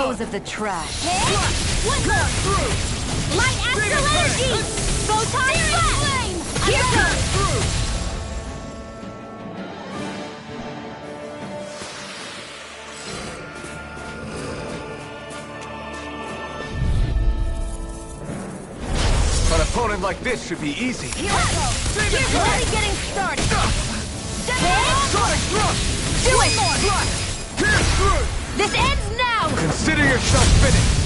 dispose of the trash. One more! Light astral energy! Photon flame! Here goes! An opponent like this should be easy. Here we go! Here's already getting started! Sonic thrust! Do it more! Pierce through! This ends now! Consider yourself finished!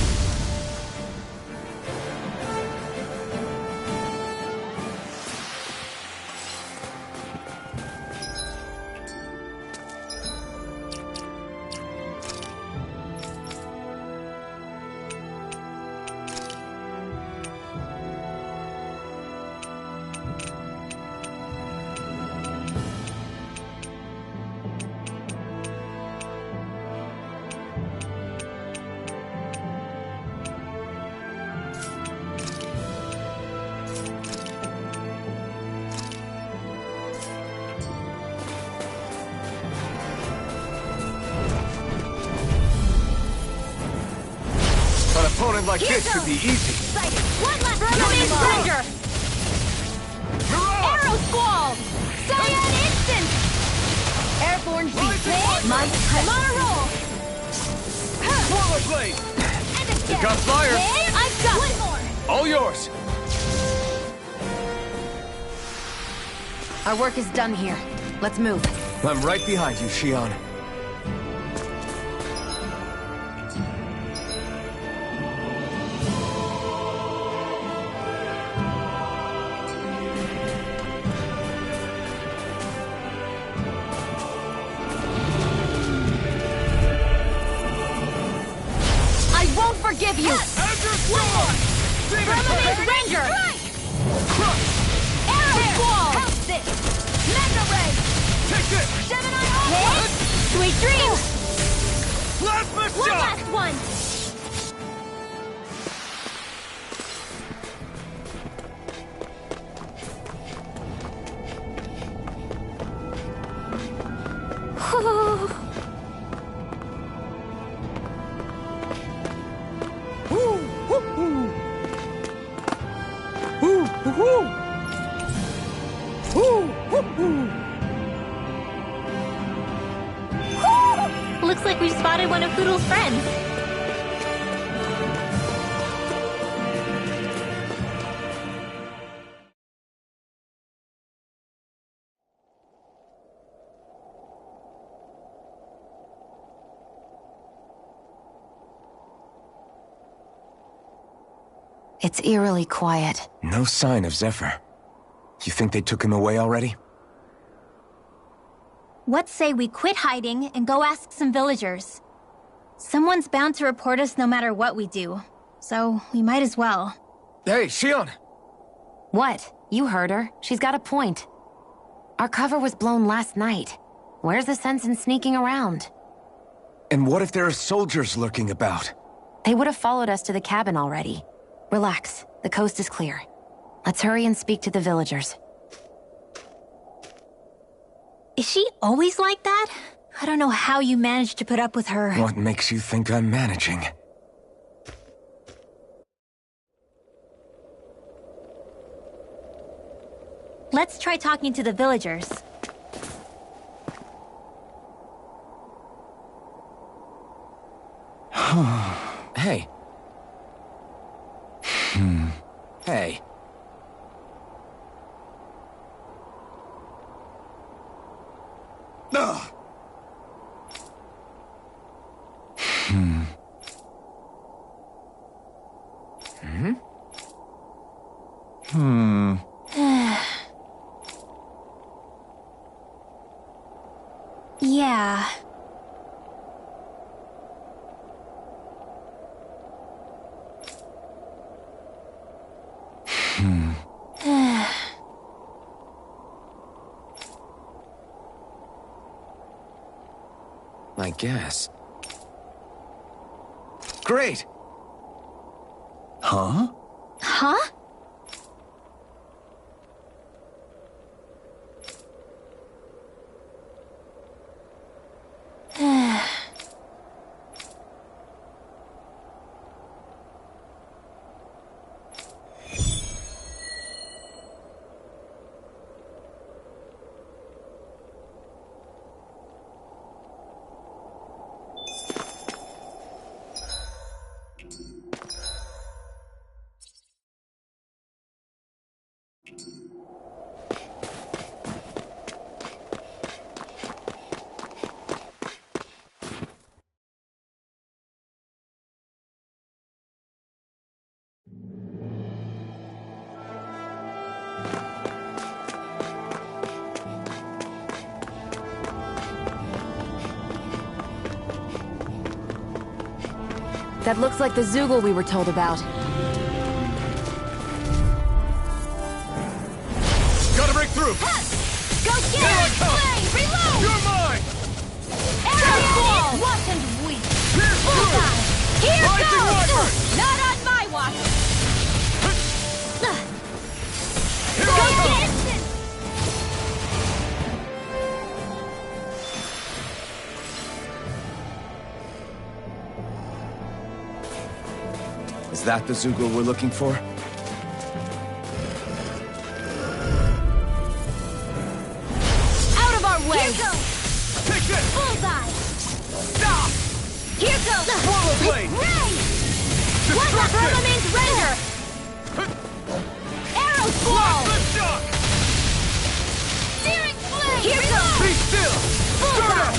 An opponent like this should be easy. One last Fornite Ranger! Arrow Squall! Cyan Instant! Airborne Beast! My turn! On a roll! Swallow Blade! And again! You got fire! I've got one more! All yours! Our work is done here. Let's move. I'm right behind you, Shion. Forgive you! One more! Fornite Ranger! Arrow Squall! Help this! Mega Ray! Take this! Gemini Ultra! Sweet dreams! Plasma One Shock! last one! Looks like we spotted one of Poodle's friends. It's eerily quiet. No sign of Zephyr. You think they took him away already? What say we quit hiding and go ask some villagers? Someone's bound to report us no matter what we do, so we might as well. Hey, Shion! What? You heard her. She's got a point. Our cover was blown last night. Where's the sense in sneaking around? And what if there are soldiers lurking about? They would have followed us to the cabin already. Relax. The coast is clear. Let's hurry and speak to the villagers. Is she always like that? I don't know how you managed to put up with her. What makes you think I'm managing? Let's try talking to the villagers. Hey. Hey. Ugh. Yeah. I guess. Great! Huh? Huh? That looks like the Zoogle we were told about. Gotta break through! Go get it! Flame! Reload! You're mine! Arrow! Watch and weep! Bullseye! Here Rising goes! Wyvern! Not on my watch! Here Go I get come! it! Is that the Zoogle we're looking for? Out of our way! Take this! Bullseye! Stop! Here goes! Swallow blade! Ray! What the Destruction! remains render! Arrow fall! The shock! Searing flame! Here goes! Be still! Bullseye!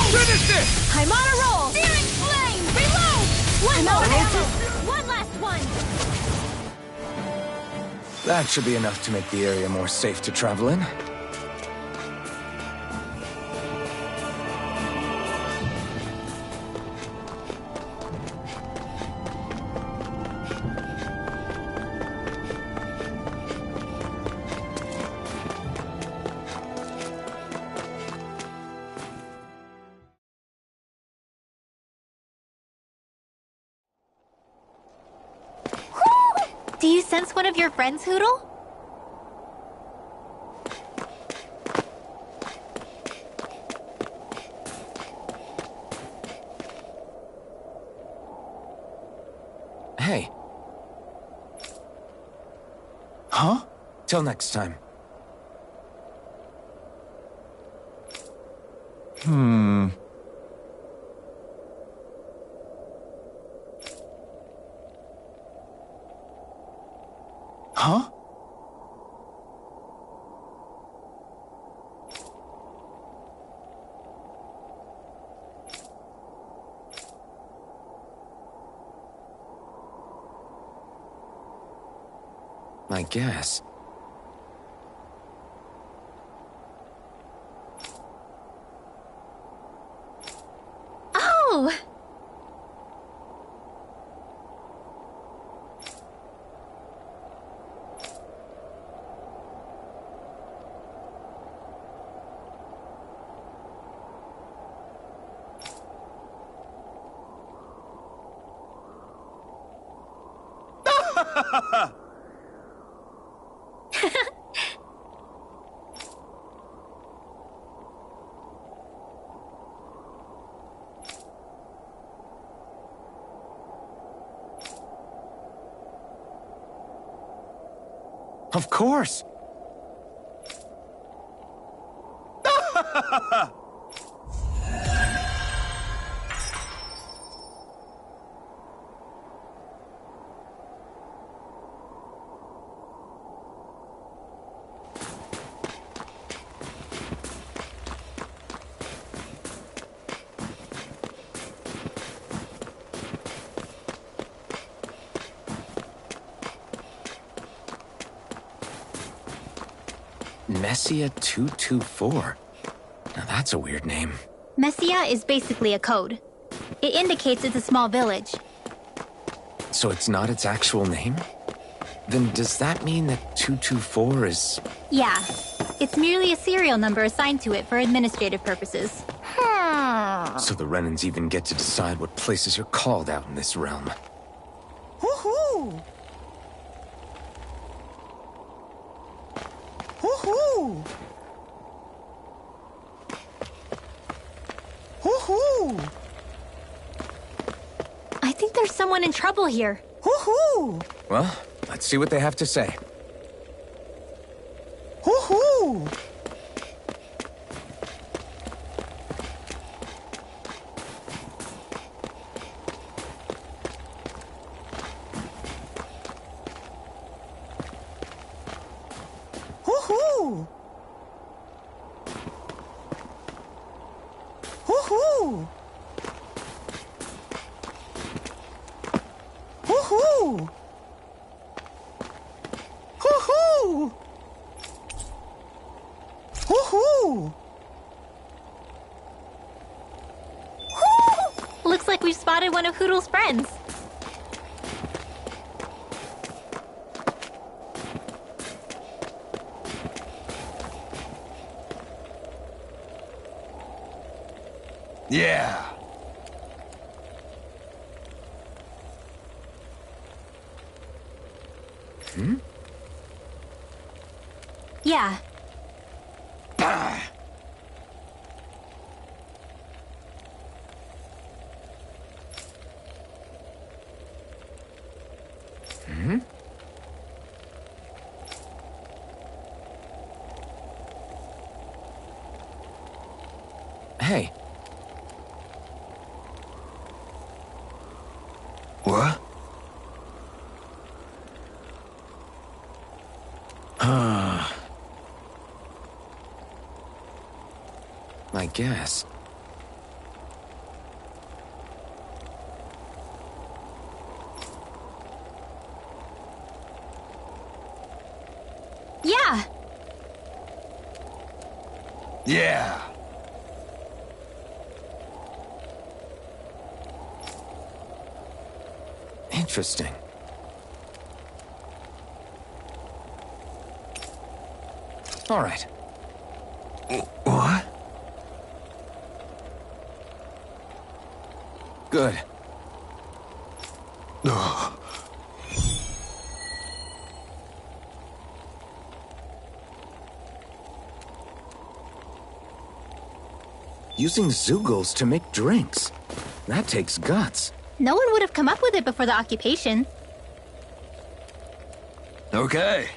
Finish this! I'm on a roll! Searing flame! Reload! One more ammo! One last one! That should be enough to make the area more safe to travel in. Do you sense one of your friends, Hootle? Hey. Huh? Till next time. Huh? I guess. Oh! Of course! Messia 224. Now that's a weird name. Messia is basically a code. It indicates it's a small village. So it's not its actual name? Then does that mean that 224 is... Yeah, it's merely a serial number assigned to it for administrative purposes. So the Renans even get to decide what places you're called out in this realm. Woohoo! Woohoo! Woohoo! I think there's someone in trouble here. Woohoo! Well, let's see what they have to say. Hoo-hoo! Hoo-hoo! Hoo-hoo! Hoo-hoo! Hoo-hoo! Looks like we've spotted one of Hoodle's friends. Yeah. Yeah. Hey, What? I guess. Yeah. Yeah. Interesting. All right. What? Good. Using Zoogles to make drinks. That takes guts. No one would have come up with it before the occupation. Okay.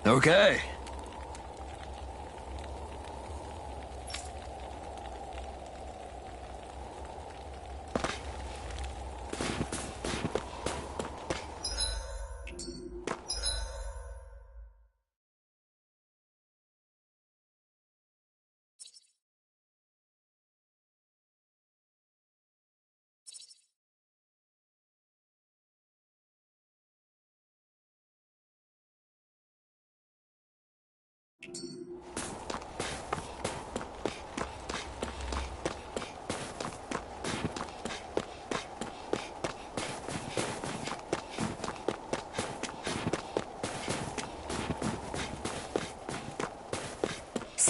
Okay.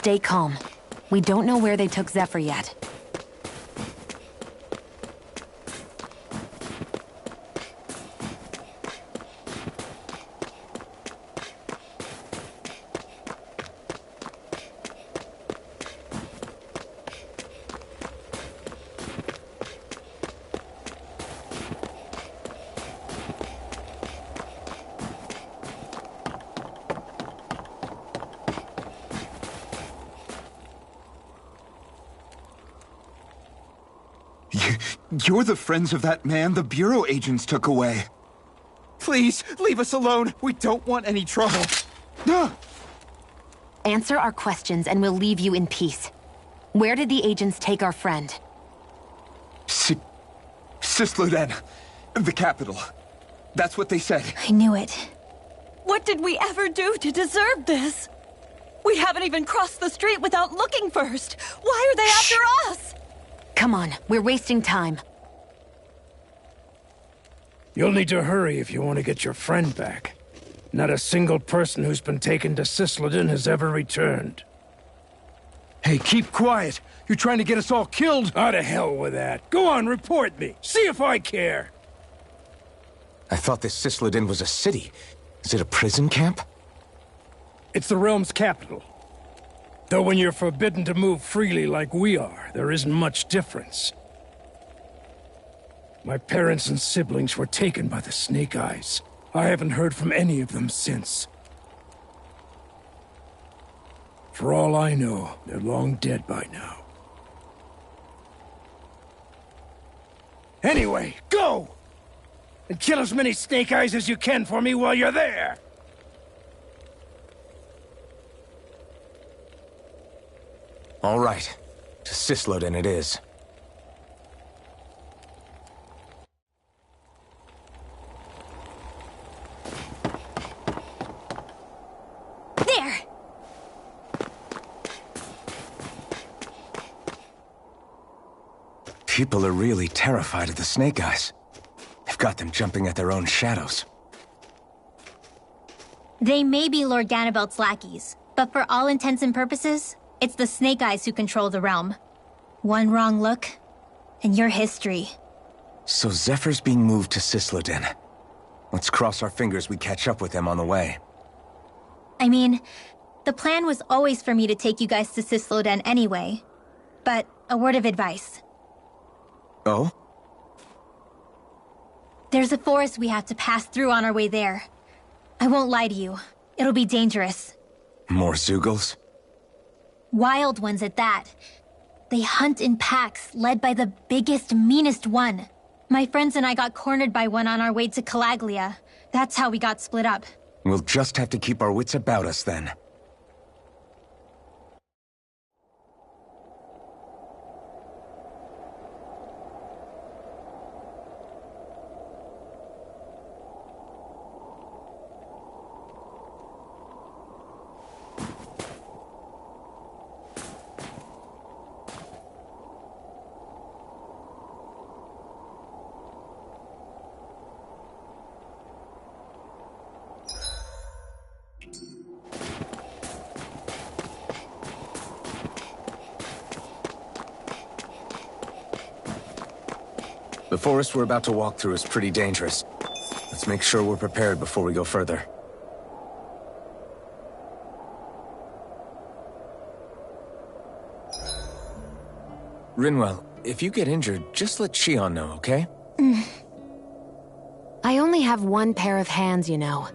Stay calm. We don't know where they took Zephyr yet. You're the friends of that man the Bureau agents took away. Please, leave us alone. We don't want any trouble. Answer our questions and we'll leave you in peace. Where did the agents take our friend? Sisluden, the capital. That's what they said. I knew it. What did we ever do to deserve this? We haven't even crossed the street without looking first. Why are they after us? Come on, we're wasting time. You'll need to hurry if you want to get your friend back. Not a single person who's been taken to Sisleden has ever returned. Hey, keep quiet. You're trying to get us all killed. Out of hell with that. Go on, report me. See if I care. I thought this Sisleden was a city. Is it a prison camp? It's the realm's capital. Though when you're forbidden to move freely like we are, there isn't much difference. My parents and siblings were taken by the Snake Eyes. I haven't heard from any of them since. For all I know, they're long dead by now. Anyway, go! And kill as many snake eyes as you can for me while you're there! All right. To Cisloden it is. There! People are really terrified of the snake eyes. They've got them jumping at their own shadows. They may be Lord Ganabelt's lackeys, but for all intents and purposes, it's the Snake Eyes who control the realm. One wrong look, and your history. So Zephyr's being moved to Cisloden. Let's cross our fingers we catch up with them on the way. I mean, the plan was always for me to take you guys to Cisloden anyway. But a word of advice. Oh? There's a forest we have to pass through on our way there. I won't lie to you. It'll be dangerous. More Zeugles? Wild ones at that. They hunt in packs, led by the biggest, meanest one. My friends and I got cornered by one on our way to Calaglia. That's how we got split up. We'll just have to keep our wits about us then. The forest we're about to walk through is pretty dangerous. Let's make sure we're prepared before we go further. Rinwell, if you get injured, just let Shion know, okay? I only have one pair of hands, you know.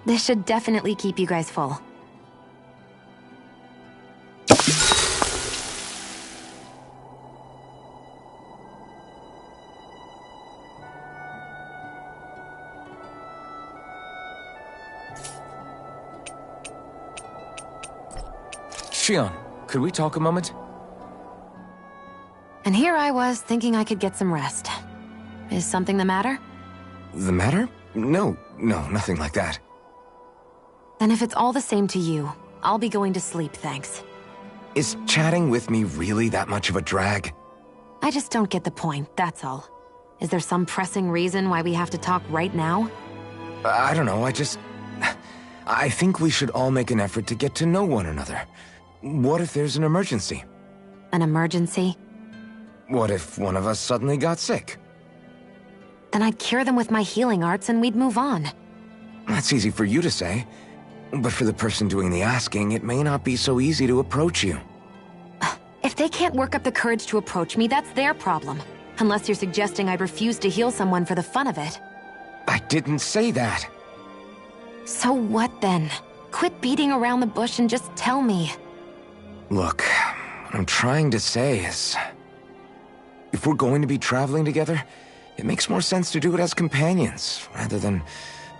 This should definitely keep you guys full. Shion, could we talk a moment? And here I was thinking I could get some rest. Is something the matter? The matter? No, nothing like that. Then if it's all the same to you, I'll be going to sleep, thanks. Is chatting with me really that much of a drag? I just don't get the point, that's all. Is there some pressing reason why we have to talk right now? I don't know, I think we should all make an effort to get to know one another. What if there's an emergency? An emergency? What if one of us suddenly got sick? Then I'd cure them with my healing arts and we'd move on. That's easy for you to say. But for the person doing the asking, it may not be so easy to approach you. If they can't work up the courage to approach me, that's their problem. Unless you're suggesting I'd refuse to heal someone for the fun of it. I didn't say that. So what then? Quit beating around the bush and just tell me. Look, what I'm trying to say is... if we're going to be traveling together, it makes more sense to do it as companions, rather than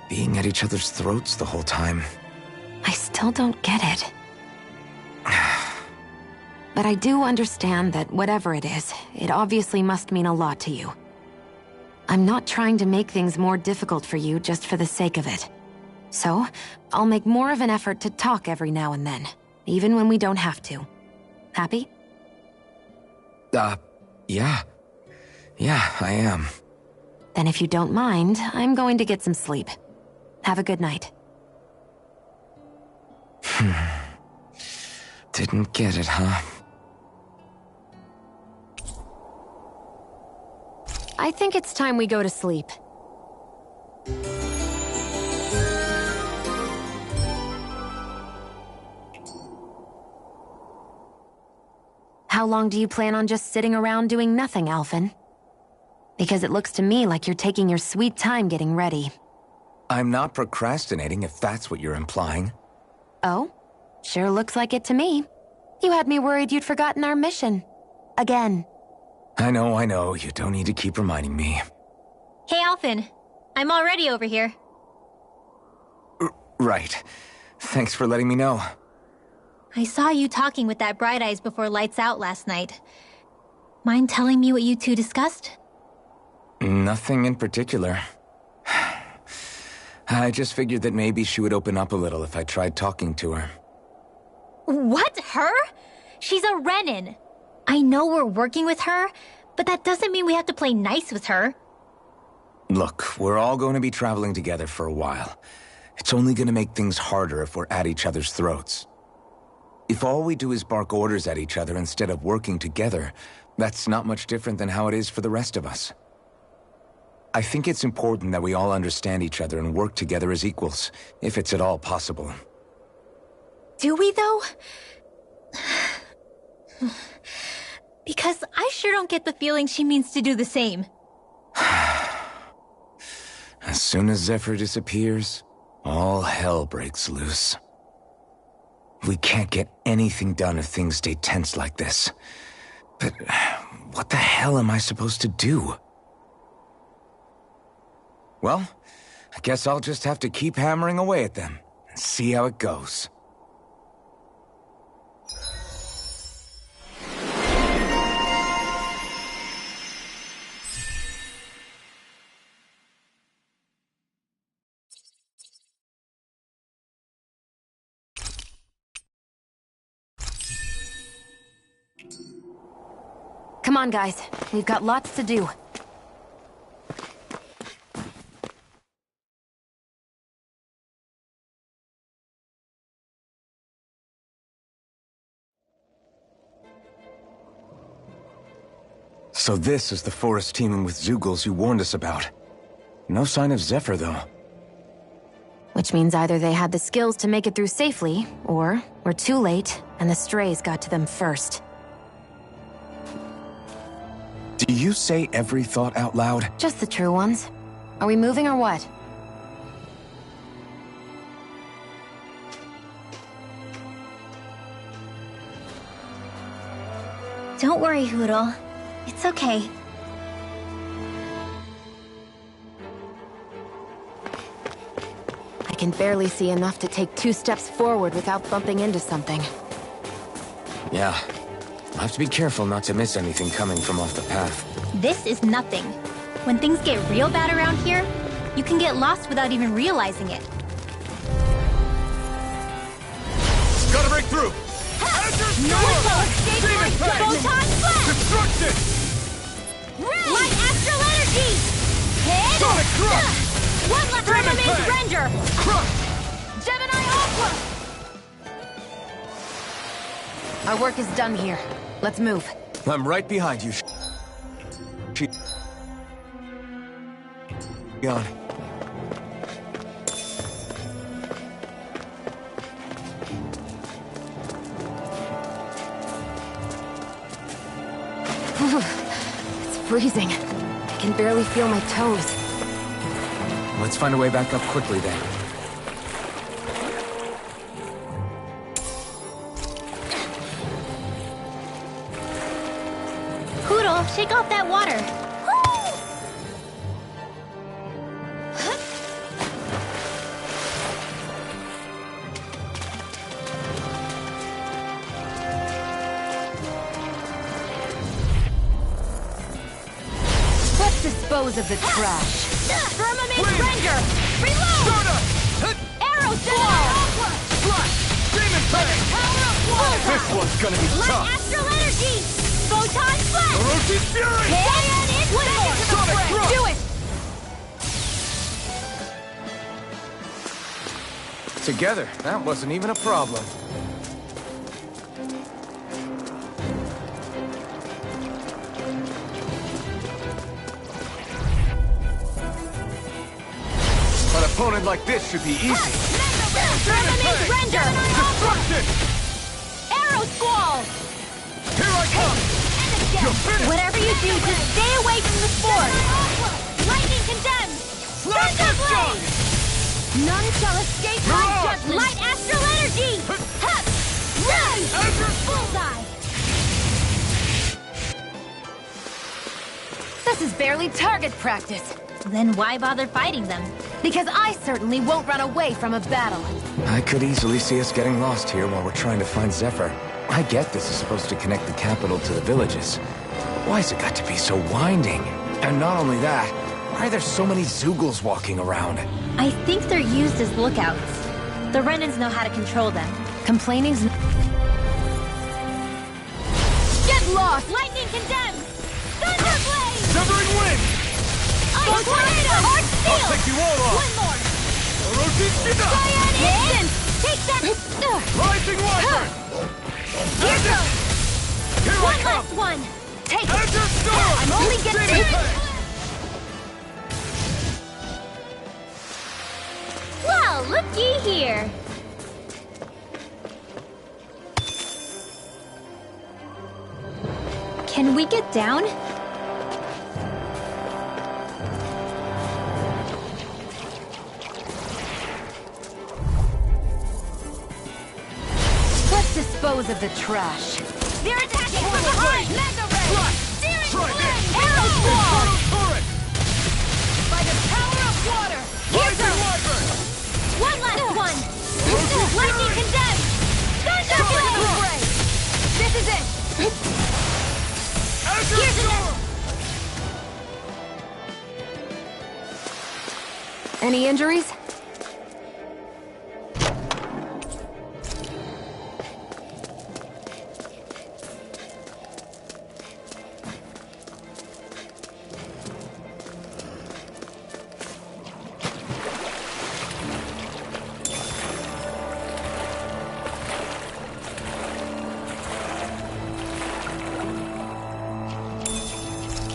being at each other's throats the whole time. I still don't get it. But I do understand that whatever it is, it obviously must mean a lot to you. I'm not trying to make things more difficult for you just for the sake of it. So, I'll make more of an effort to talk every now and then, even when we don't have to. Happy? Yeah. Yeah, I am. Then if you don't mind, I'm going to get some sleep. Have a good night. Didn't get it, huh? I think it's time we go to sleep. how long do you plan on just sitting around doing nothing, Alphen? Because it looks to me like you're taking your sweet time getting ready. I'm not procrastinating, if that's what you're implying. Oh? Sure looks like it to me. You had me worried you'd forgotten our mission. Again. I know. You don't need to keep reminding me. Hey, Alphen. I'm already over here. Right. Thanks for letting me know. I saw you talking with that Bright Eyes before lights out last night. Mind telling me what you two discussed? Nothing in particular. I just figured that maybe she would open up a little if I tried talking to her. What? Her? She's a Renin. I know we're working with her, but that doesn't mean we have to play nice with her. Look, we're all going to be traveling together for a while. It's only going to make things harder if we're at each other's throats. If all we do is bark orders at each other instead of working together, that's not much different than how it is for the rest of us. I think it's important that we all understand each other and work together as equals, if it's at all possible. Do we, though? Because I sure don't get the feeling she means to do the same. As soon as Zephyr disappears, all hell breaks loose. We can't get anything done if things stay tense like this. But what the hell am I supposed to do? Well, I guess I'll just have to keep hammering away at them and see how it goes. Come on, guys. We've got lots to do. So this is the forest teeming with Zeugles you warned us about. No sign of Zephyr, though. Which means either they had the skills to make it through safely, or we're too late, and the strays got to them first. Do you say every thought out loud? Just the true ones. Are we moving or what? Don't worry, Hoodle. It's okay. I can barely see enough to take 2 steps forward without bumping into something. Yeah. I'll have to be careful not to miss anything coming from off the path. This is nothing. When things get real bad around here, you can get lost without even realizing it. Gotta break through! No one will escape my Photon Flash! Destruction! Light Astral Energy! Hit! Sonic Crush! One left Demon remains Fang! Ranger! Crush! Gemini Aqua! Our work is done here. Let's move. I'm right behind you. On. It's freezing. I can barely feel my toes. Let's find a way back up quickly then. Poodle, shake off that water. Let's dispose of the trash. Firmament Ranger! Reload! Arrow Squall! Flash! Demon Fang! Power of Water! This one's gonna be Light tough! Astral Energy! Photon Flash! Orochi's Fury! Ion Inflator! Sonic Crush! Do it! Together, that wasn't even a problem. An opponent like this should be easy. Firmament Ranger! Destruction! Arrow Squall! Here I come! You're finished! Whatever you do, just stay away from the spore! Lightning condemned! Thunderblade! None shall escape my judgment! Light astral energy! Hup! Run! Bullseye! This is barely target practice. Then why bother fighting them? Because I certainly won't run away from a battle. I could easily see us getting lost here while we're trying to find Zephyr. I get this is supposed to connect the capital to the villages. Why's it got to be so winding? And not only that, why are there so many Zoogles walking around? I think they're used as lookouts. The Renans know how to control them. Complaining's... Get lost! Lightning condemned! Thunderblade! Severing wind! Ice tornado! Hard steel! I'll take you all off! One more! Orochichida! Cyan instant! Take that! Rising Wyvern! Here goes! Here I One come! last one! Take it! Azure Storm! I'm only getting Demon started. Fang! Well, looky here! Can we get down? Let's dispose of the trash. They're attacking from behind! Mega Ray! Flash! Searing Try Flame! this! Arrow Squall! Inferno Turret! By the power of water! Here Rising goes! Wyvern! One last one! Orochichida! Lightning condemned! Thunderblade! This is it! Azure Here's an Storm! Any injuries?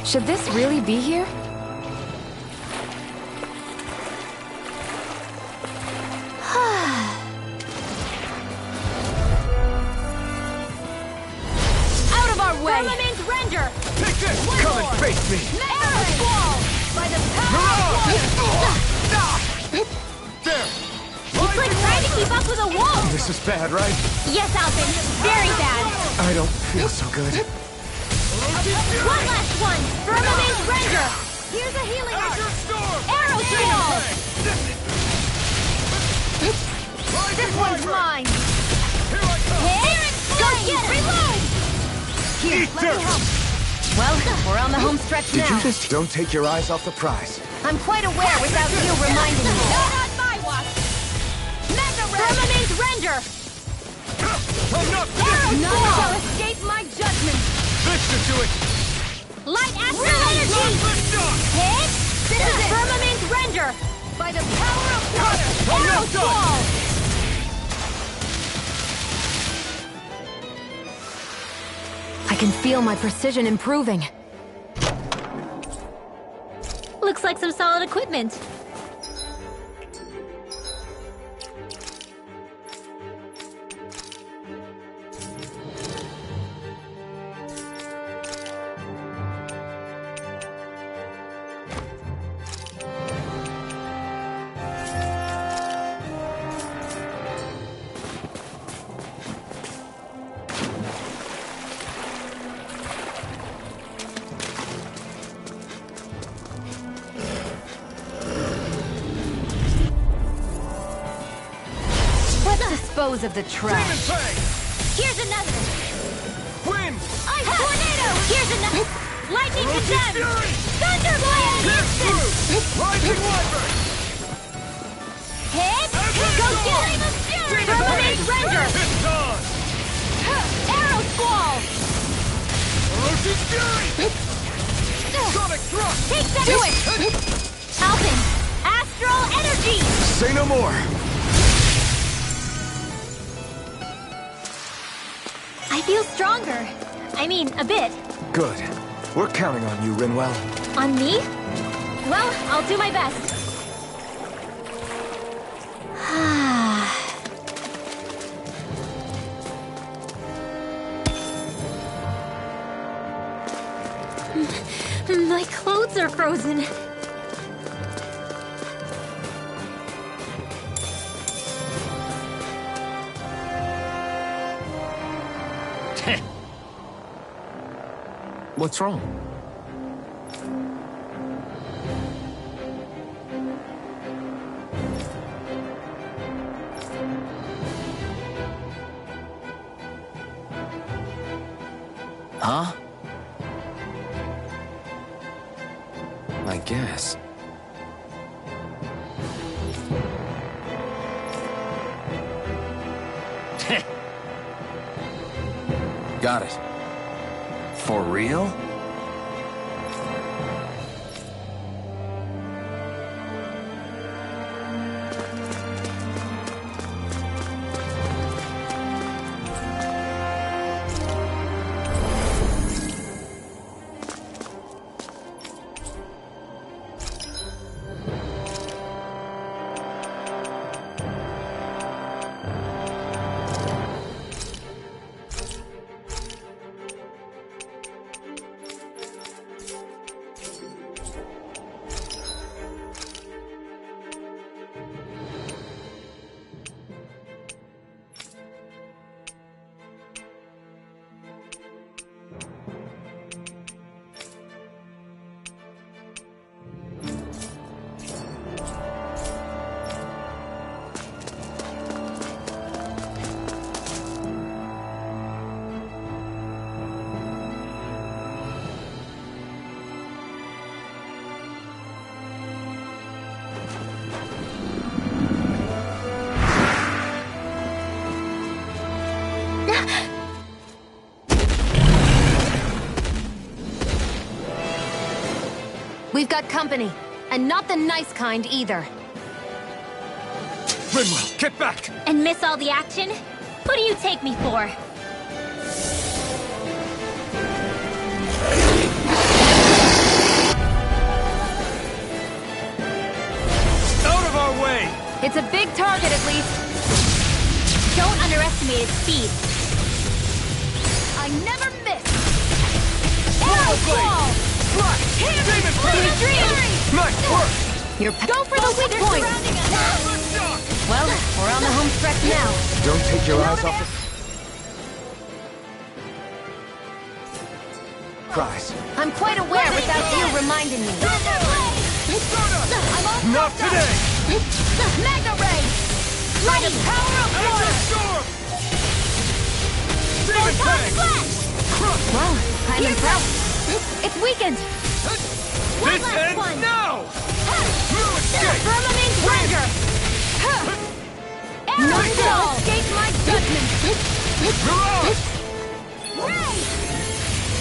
Should this really be here? Out of our way! Firmament Render! Take this! One Come more. and face me! Arrow Squall! By the power of water! There! It's like trying to keep up with a wolf! This is bad, right? Yes, Alvin. Very bad. I don't feel so good. One last one. Firmament Render. Here's a healing arc. Azure Storm! Arrow Demon Squall. Fang! This Rising one's Wyvern! mine! Here I come! Hit! Go get it. Reload. Here, Eat let me dirt! help. Well, we're on the home stretch Did now. you just... Don't take your eyes off the prize. I'm quite aware without you reminding me. Not on my watch. Mega Ray. Firmament Render. I'm not Arrow None Squall. shall escape my judgment. This should do it! Light Astral Energy. Lift off! Hit. This is it. Firmament Render. By the power of water. I'm Arrow not done. Squall. I can feel my precision improving. Looks like some solid equipment. Dispose of the Demon trash. Fang! Here's another. Wind! Ice Tornado. Here's another. Lightning Orochi condemned. Fury! Thunderblade. Pierce through! Rising Wyvern! Hit. Azure Go Storm! get it. Firmament Render. It's on! Arrow Squall. Orochi Fury! Sonic Thrust! Take that. Do it! Alvin. Astral Energy. Say no more. I feel stronger. I mean, a bit. Good. We're counting on you, Rinwell. On me? Well, I'll do my best. My clothes are frozen. What's wrong? Huh? I guess. Got it. For real? We've got company, and not the nice kind either. Rinwell, get back! And miss all the action? Who do you take me for? Out of our way! It's a big target, at least. Don't underestimate its speed. I never miss! Arrow Arrow ball! Slash! Demon Flame! Nice work! Go for the weak point! Let's shock! Well, we're on the home stretch now. Don't take your eyes off the prize. I'm quite aware without you reminding me. Not today! Mega Ray! By the power of Azure water! Storm! Demon Fang! Crush! Well, I'm impressed. It's weakened. This ends one. now! You escape! Firmament Ranger! None shall escape my judgment. Mirage! Ray!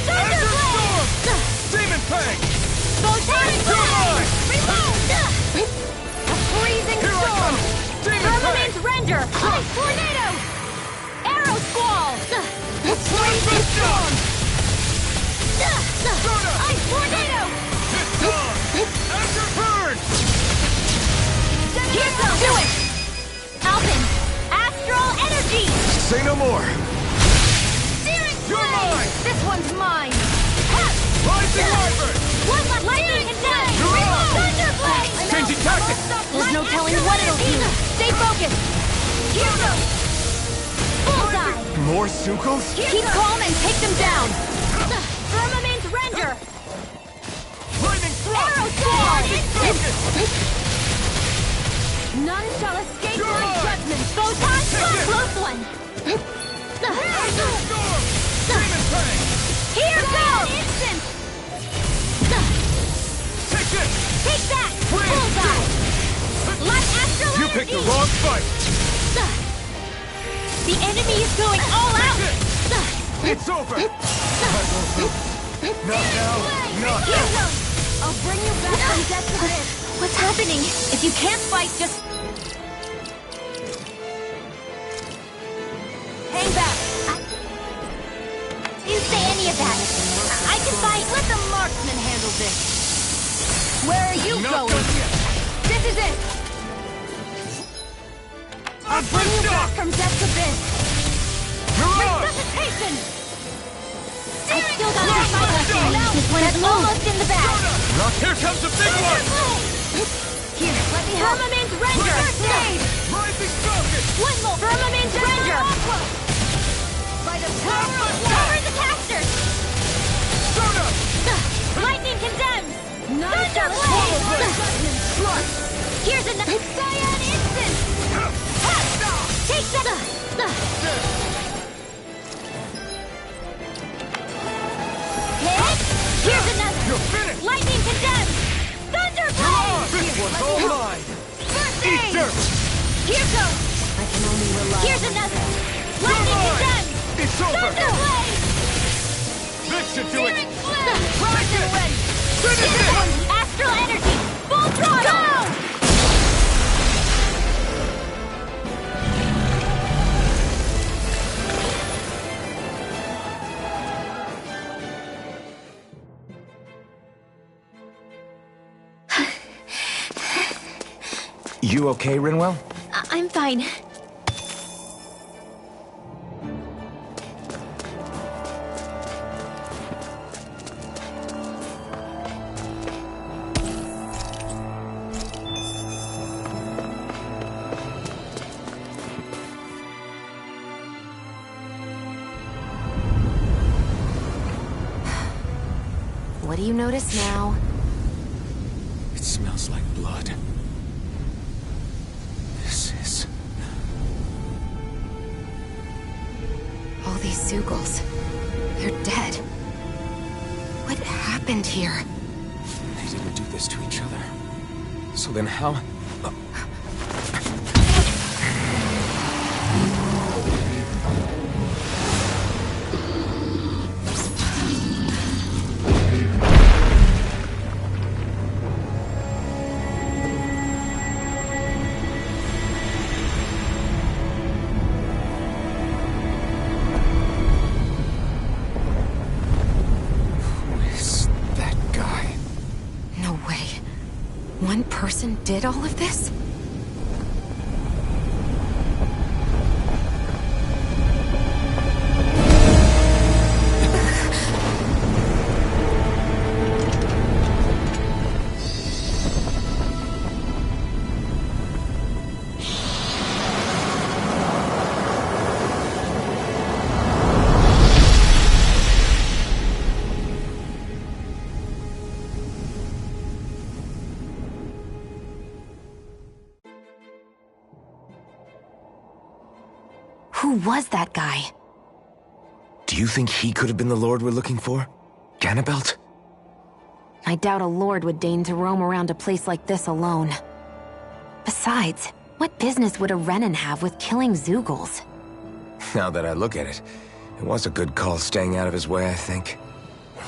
Azure Storm! Demon Fang! Photonic You're Blade! mine! Remote! A freezing Here I storm! come! Demon Firmament Fang! Ranger! Ice Tornado! Arrow Squall! Freezing storm! Ice Tornado! It's on! Azure Burn! Here comes! Do it! Alpin! Astral Energy! Say no more. Searing You're Flame! mine! This one's mine! Rising Wyvern! One left lightning and death! You're on! Thunder Blade! Changing tactics! There's no telling what it'll do! Stay focused! Here goes! Bullseye! More Sukos? Keep calm and take them down! Firmament Render! Lightning Thrust! Arrow Sword! Focus! None shall escape You're my mine! judgment! Photon Take Blast! it! Close one! Azure Storm! Demon Fang! Here goes! Instant! Take this! Take that! Win! Bullseye! Light Astral You Energy! picked the wrong fight! The enemy is going all out! It's over! I won't lose. Not now, not Here now! goes! I'll bring you back from death to this! What's happening? If you can't fight, just... hang back! You say any of that. I can fight. Let the marksman handle this! Where are you Not going? done yet! This is it! I'm Bring you pushed back up! from death to this! Mirage! Resuscitation! I still got the final phase. This one is almost in the bag. Here comes the big one! Here, let me help. Firmament Render! First aid! Rising Falcon! One more! Firmament Render! By the power of cover the caster! Soda! Lightning condemns! Thunder Blade! Blade! Here's another Cyan Instant! Take that! Hit! Here's another! You're finished! Lightning condemns! Thunder Blade! This one's all mine! First Eat aid! dirt! Here goes! I can only rely. Here's another! Lightning condemns! It's over! Thunder Blade! This should do it! Searing Flame! Rise and rend! Finish it! Astral energy! Full throttle! Go! You okay, Rinwell? I'm fine. What do you notice now? It smells like blood. This is... All these Zeugles. They're dead. What happened here? They didn't do this to each other. So then how... One person did all of this? Who was that guy? Do you think he could have been the Lord we're looking for? Ganabelt? I doubt a lord would deign to roam around a place like this alone. Besides, what business would a Renan have with killing Zeugles? Now that I look at it, it was a good call staying out of his way, I think.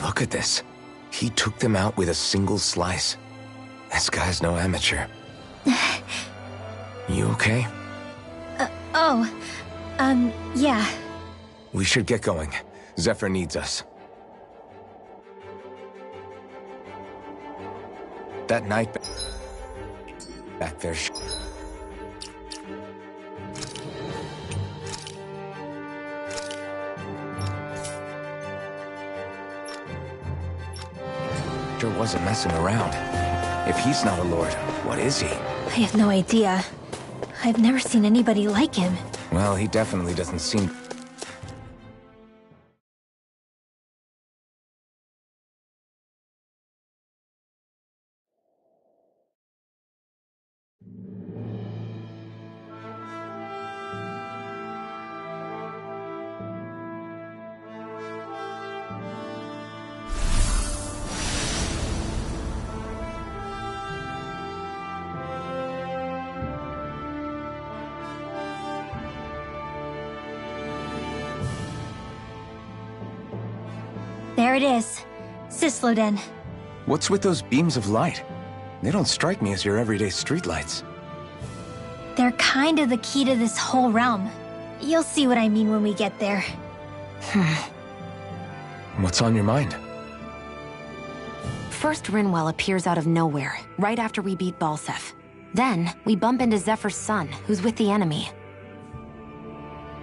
Look at this. He took them out with a single slice. This guy's no amateur. You okay? Yeah. We should get going. Zephyr needs us. That night back there. Sure wasn't messing around. If he's not a lord, what is he? I have no idea. I've never seen anybody like him. Well, he definitely doesn't seem... There it is. Sisloden. What's with those beams of light? They don't strike me as your everyday streetlights. They're kind of the key to this whole realm. You'll see what I mean when we get there. What's on your mind? First, Rinwell appears out of nowhere, right after we beat Balseph. Then, we bump into Zephyr's son, who's with the enemy.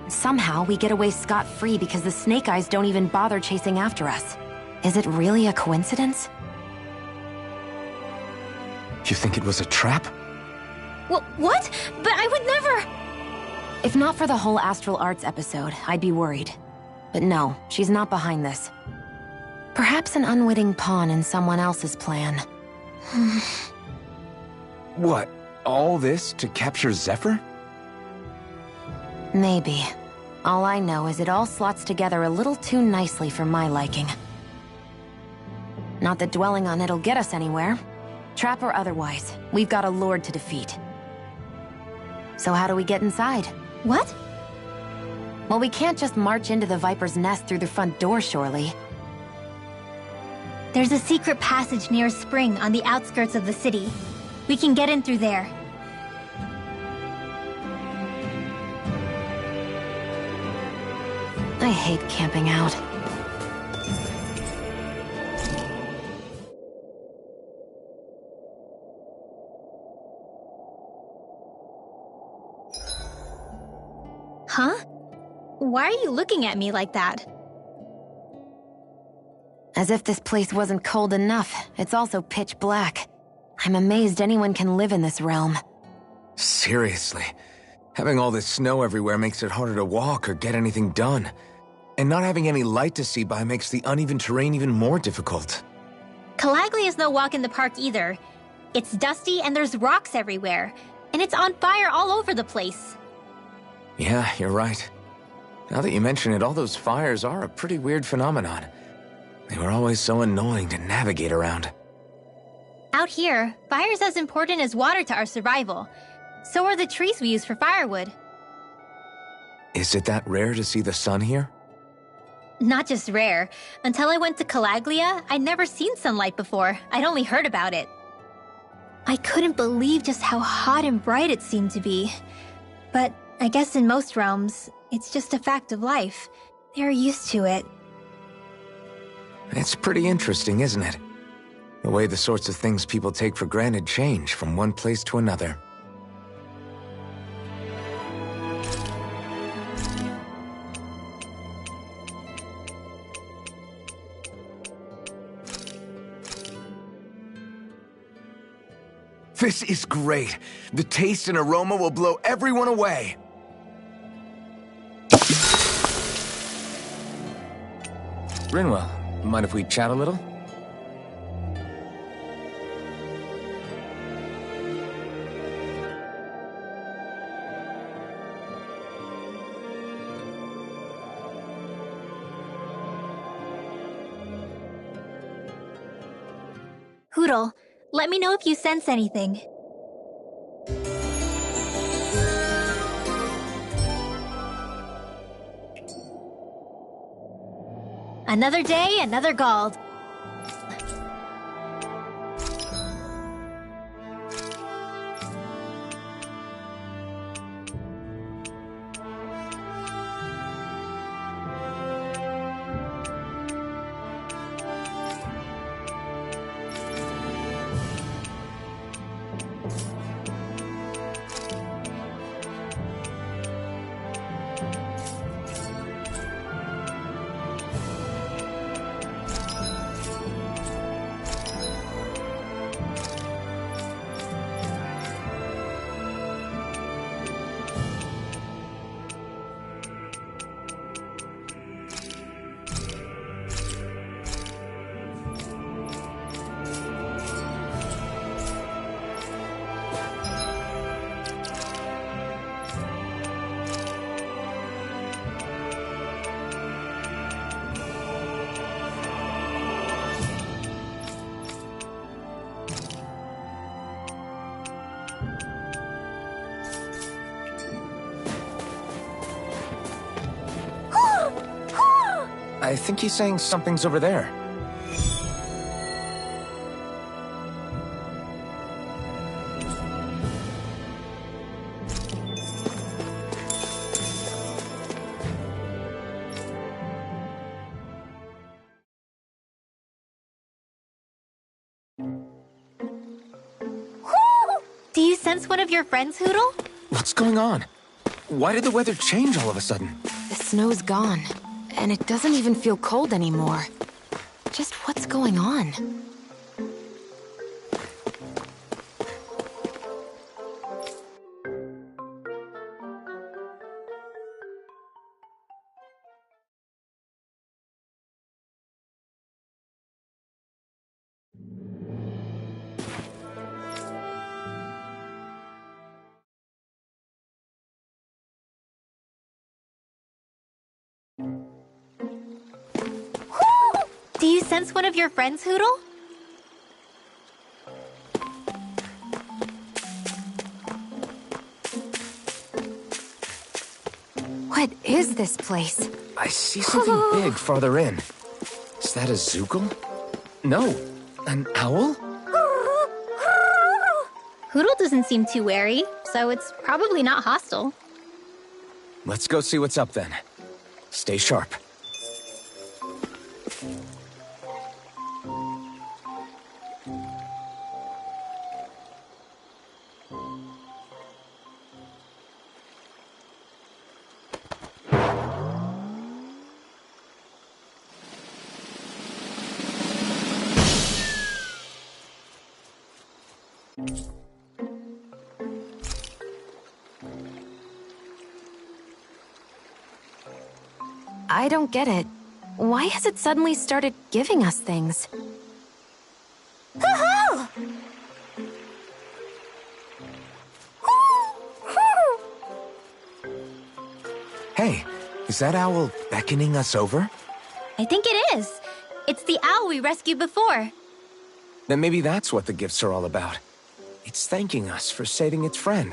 Somehow, we get away scot-free because the Snake Eyes don't even bother chasing after us. Is it really a coincidence? You think it was a trap? What? But I would never... If not for the whole Astral Arts episode, I'd be worried. But no, she's not behind this. Perhaps an unwitting pawn in someone else's plan. What? All this to capture Zephyr? Maybe. All I know is it all slots together a little too nicely for my liking. Not that dwelling on it'll get us anywhere. Trap or otherwise, we've got a lord to defeat. So how do we get inside? What? Well, we can't just march into the Viper's nest through the front door, surely. There's a secret passage near a spring on the outskirts of the city. We can get in through there. I hate camping out. Huh? Why are you looking at me like that? As if this place wasn't cold enough, it's also pitch black. I'm amazed anyone can live in this realm. Seriously. Having all this snow everywhere makes it harder to walk or get anything done. And not having any light to see by makes the uneven terrain even more difficult. Calaglia is no walk in the park either. It's dusty and there's rocks everywhere. And it's on fire all over the place. Yeah, you're right. Now that you mention it, all those fires are a pretty weird phenomenon. They were always so annoying to navigate around. Out here, fire's as important as water to our survival. So are the trees we use for firewood. Is it that rare to see the sun here? Not just rare. Until I went to Calaglia, I'd never seen sunlight before. I'd only heard about it. I couldn't believe just how hot and bright it seemed to be. But I guess in most realms, it's just a fact of life. They're used to it. It's pretty interesting, isn't it? The way the sorts of things people take for granted change from one place to another. This is great. The taste and aroma will blow everyone away. Rinwell, mind if we chat a little? Hootle, let me know if you sense anything. Another day, another Gald. I think he's saying something's over there. Do you sense one of your friends, Hootle? What's going on? Why did the weather change all of a sudden? The snow's gone, and it doesn't even feel cold anymore. Just what's going on? Do you sense one of your friends, Hootle? What is this place? I see something big farther in. Is that a Zookle? No, an owl? Hootle doesn't seem too wary, so it's probably not hostile. Let's go see what's up then. Stay sharp. I don't get it. Why has it suddenly started giving us things? Hey, is that owl beckoning us over? I think it is. It's the owl we rescued before. Then maybe that's what the gifts are all about. It's thanking us for saving its friend.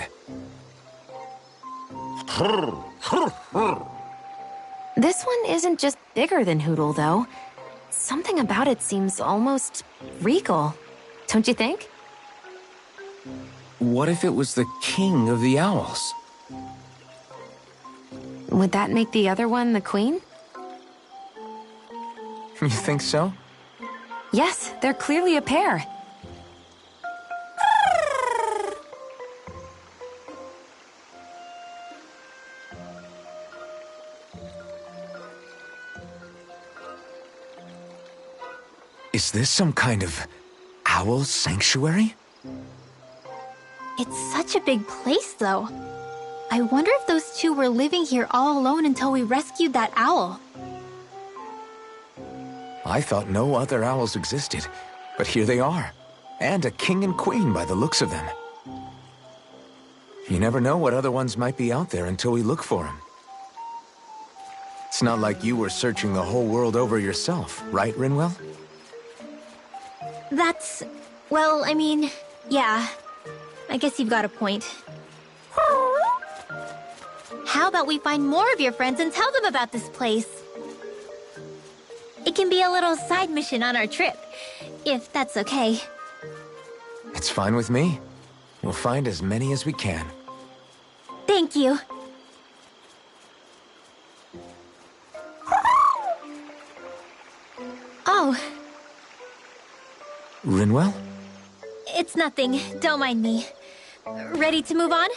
This one isn't just bigger than Hootle, though. Something about it seems almost regal. Don't you think? What if it was the king of the owls? Would that make the other one the queen? You think so? Yes, they're clearly a pair. Is this some kind of owl sanctuary? It's such a big place, though. I wonder if those two were living here all alone until we rescued that owl. I thought no other owls existed, but here they are. And a king and queen by the looks of them. You never know what other ones might be out there until we look for them. It's not like you were searching the whole world over yourself, right, Rinwell? That's... well, I mean, yeah. I guess you've got a point. How about we find more of your friends and tell them about this place? It can be a little side mission on our trip, if that's okay. It's fine with me. We'll find as many as we can. Thank you. Oh, Rinwell? it's nothing. Don't mind me. Ready to move on?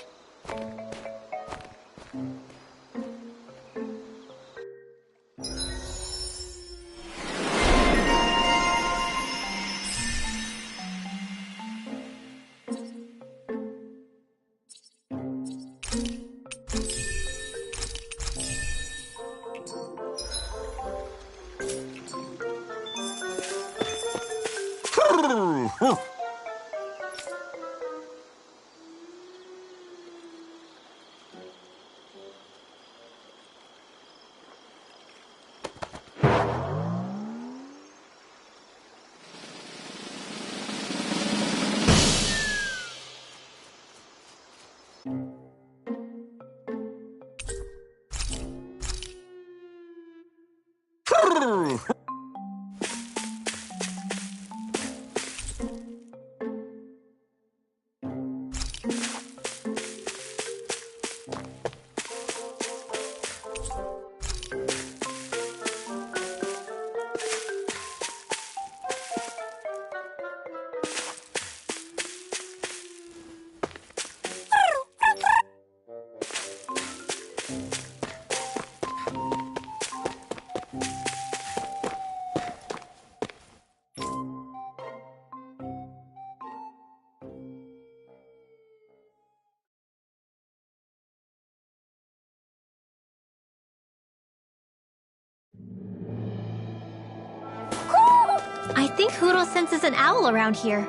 think Huro senses an owl around here.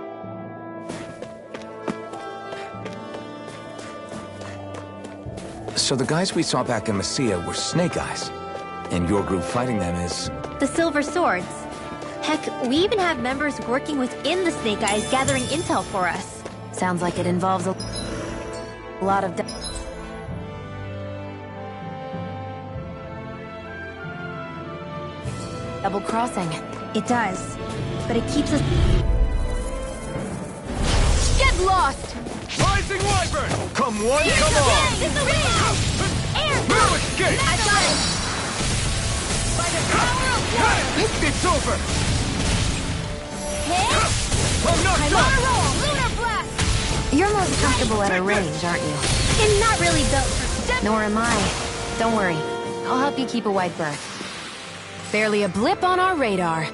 So the guys we saw back in Messia were Snake Eyes, and your group fighting them is... The Silver Swords. Heck, we even have members working within the Snake Eyes gathering intel for us. Sounds like it involves a lot of... double crossing. It does, but it keeps us... Get lost! Rising Wyvern! Come one, come on! No escape! I got it! By the power of water! It's over! I'm not done! Lunar Blast! You're most comfortable at a range, aren't you? I'm not really built for... Nor am I. Don't worry. I'll help you keep a wide berth. Barely a blip on our radar.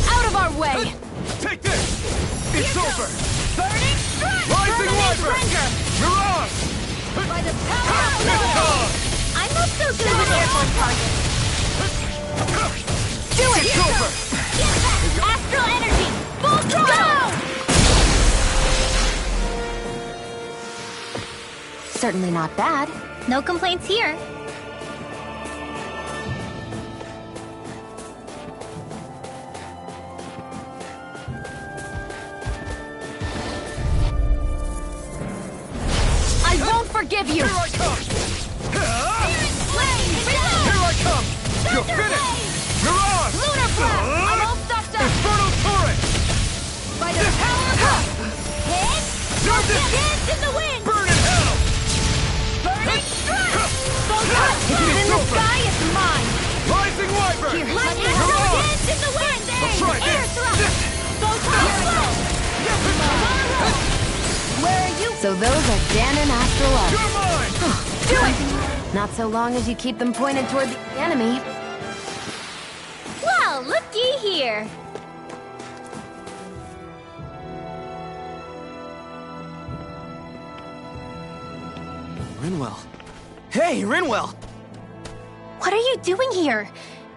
Out of our way! Take this! It's over! Burning Strike! Rising Wyvern! Mirage! By the power of It's water! on! I'm not so good with airborne targets. Do it! It's over! Get back! Astral energy! Full throttle! Certainly not bad. No complaints here. I won't forgive you! Here I come! Here I come! You're finished! Mirage! Lunar Blast! I'm all stuffed up! Infernal Torrent! By the power of... Hit! Serve this! Dance in the wind! Burn in hell! Burning Strike! It's In the over! sky is mine! Rising Wyvern! Here, Let me Mirage! dance in the wind! I'll try Air this! thrust! Where are you? So those are Dan and Astral Up. You're mine! Do it! Not so long as you keep them pointed toward the enemy. Well, looky here. Rinwell. Hey, Rinwell! What are you doing here?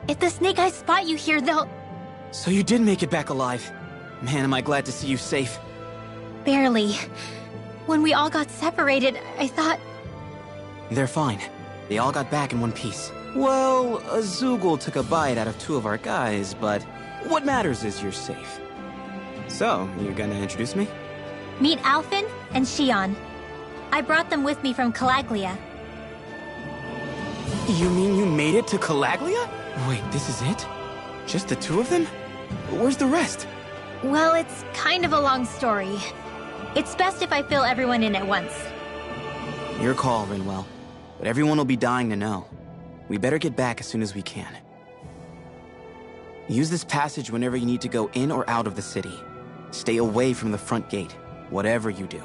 If the Snake Eyes spot you here, they'll... So you did make it back alive. Man, am I glad to see you safe. Barely. When we all got separated, I thought... They're fine. They all got back in one piece. Well, a Zoogle took a bite out of two of our guys, but what matters is you're safe. So, you gonna introduce me? Meet Alphen and Shion. I brought them with me from Calaglia. You mean you made it to Calaglia? Wait, this is it? Just the two of them? Where's the rest? Well, it's kind of a long story. It's best if I fill everyone in at once. Your call, Rinwell. But everyone will be dying to know. We better get back as soon as we can. Use this passage whenever you need to go in or out of the city. Stay away from the front gate, whatever you do.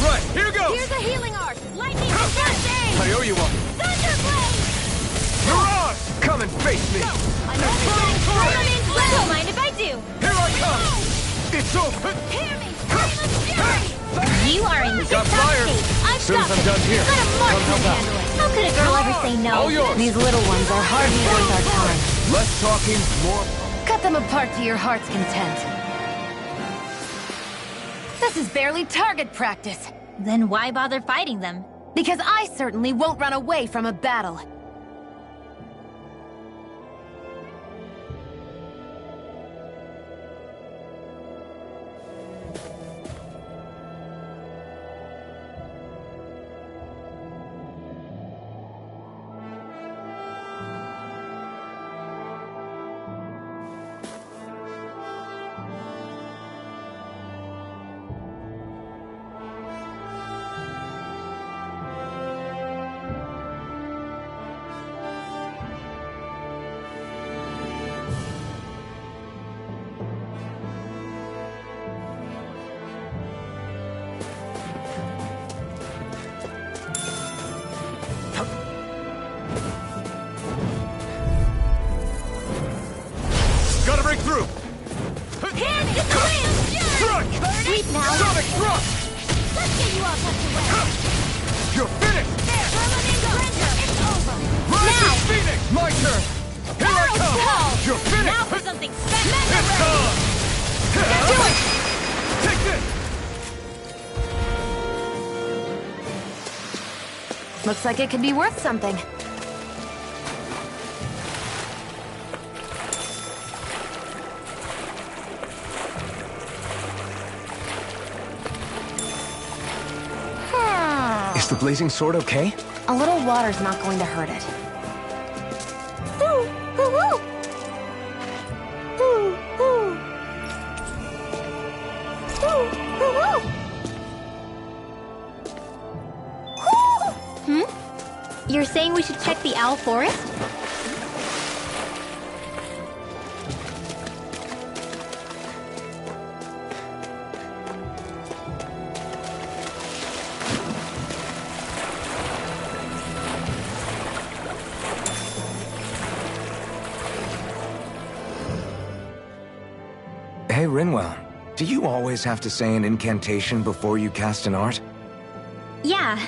Right, here goes! Here's a healing arc! Lightning and first aid! I owe you one. Thunderblade! Mirage! Come and face me! I'm don't mind if I do! Here I come! It's over! Hear me! Scream of fury! You are in got tip-top fire. shape! I've Soon got as I'm this. done here, Let a marksman come help out. handle it! How could a girl ever say no? All yours! These little ones are hardly worth our time. Less talking, more... Cut them apart to your heart's content. This is barely target practice. Then why bother fighting them? Because I certainly won't run away from a battle. break through! Hand in the wind! Strike! Sweep now! Sonic thrust! Let's get you all tucked away! You're finished! There! Permanent surrender! It's over! Rising Phoenix! My turn! Here I come! Ball. You're finished! Now for something special! It's time! Do it! Take this! Looks like it could be worth something. Is the blazing sword okay? A little water's not going to hurt it. You're saying we should check the owl forest? Hey, Rinwell, do you always have to say an incantation before you cast an art? Yeah.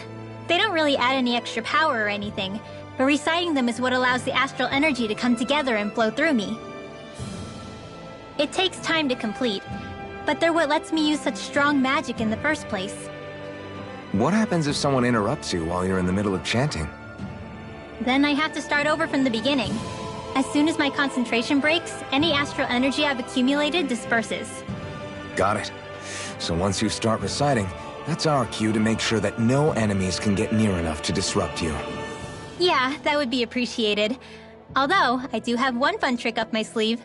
They don't really add any extra power or anything, but reciting them is what allows the astral energy to come together and flow through me. It takes time to complete, but they're what lets me use such strong magic in the first place. What happens if someone interrupts you while you're in the middle of chanting? Then I have to start over from the beginning. As soon as my concentration breaks, any astral energy I've accumulated disperses. Got it. So once you start reciting, that's our cue to make sure that no enemies can get near enough to disrupt you. Yeah, that would be appreciated. Although, I do have one fun trick up my sleeve.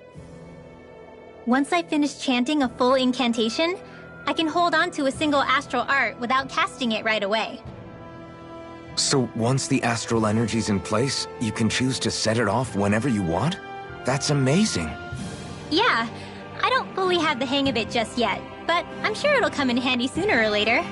Once I finish chanting a full incantation, I can hold on to a single astral art without casting it right away. So once the astral energy's in place, you can choose to set it off whenever you want? That's amazing. Yeah, I don't fully have the hang of it just yet, but I'm sure it'll come in handy sooner or later.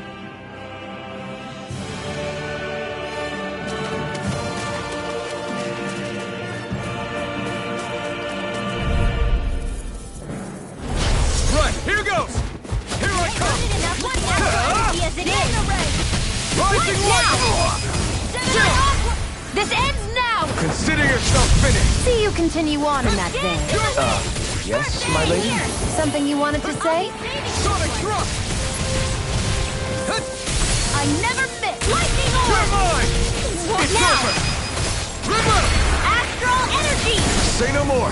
Right, here goes! Here I come! Enough astral energy as it is. Rising light! This ends now! Consider yourself finished! See you continue on in that vein. Yes, my lady? Something you wanted to say? Sonic thrust! I never miss! Lightning You're orb! mine! What It's now? over! River! Astral energy! Say no more!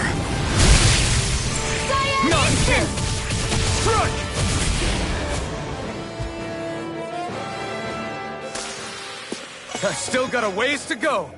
Cyan Nonsense! Strike! I've still got a ways to go!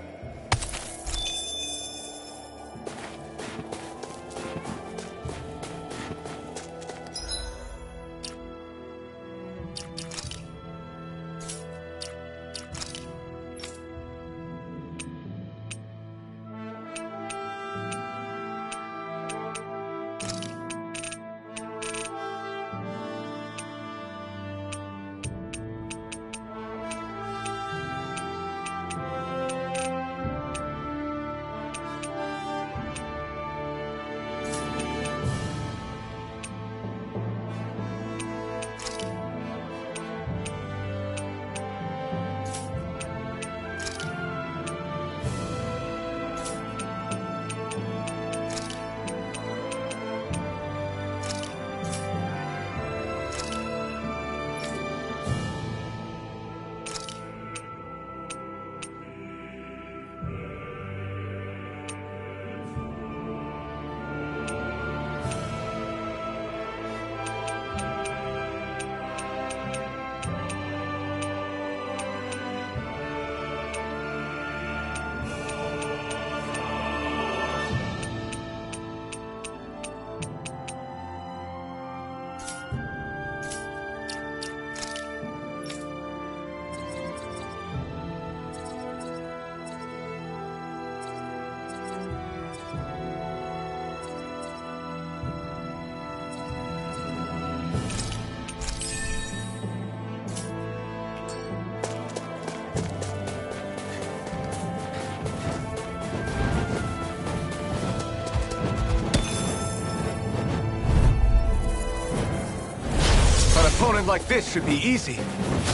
opponent like this should be easy.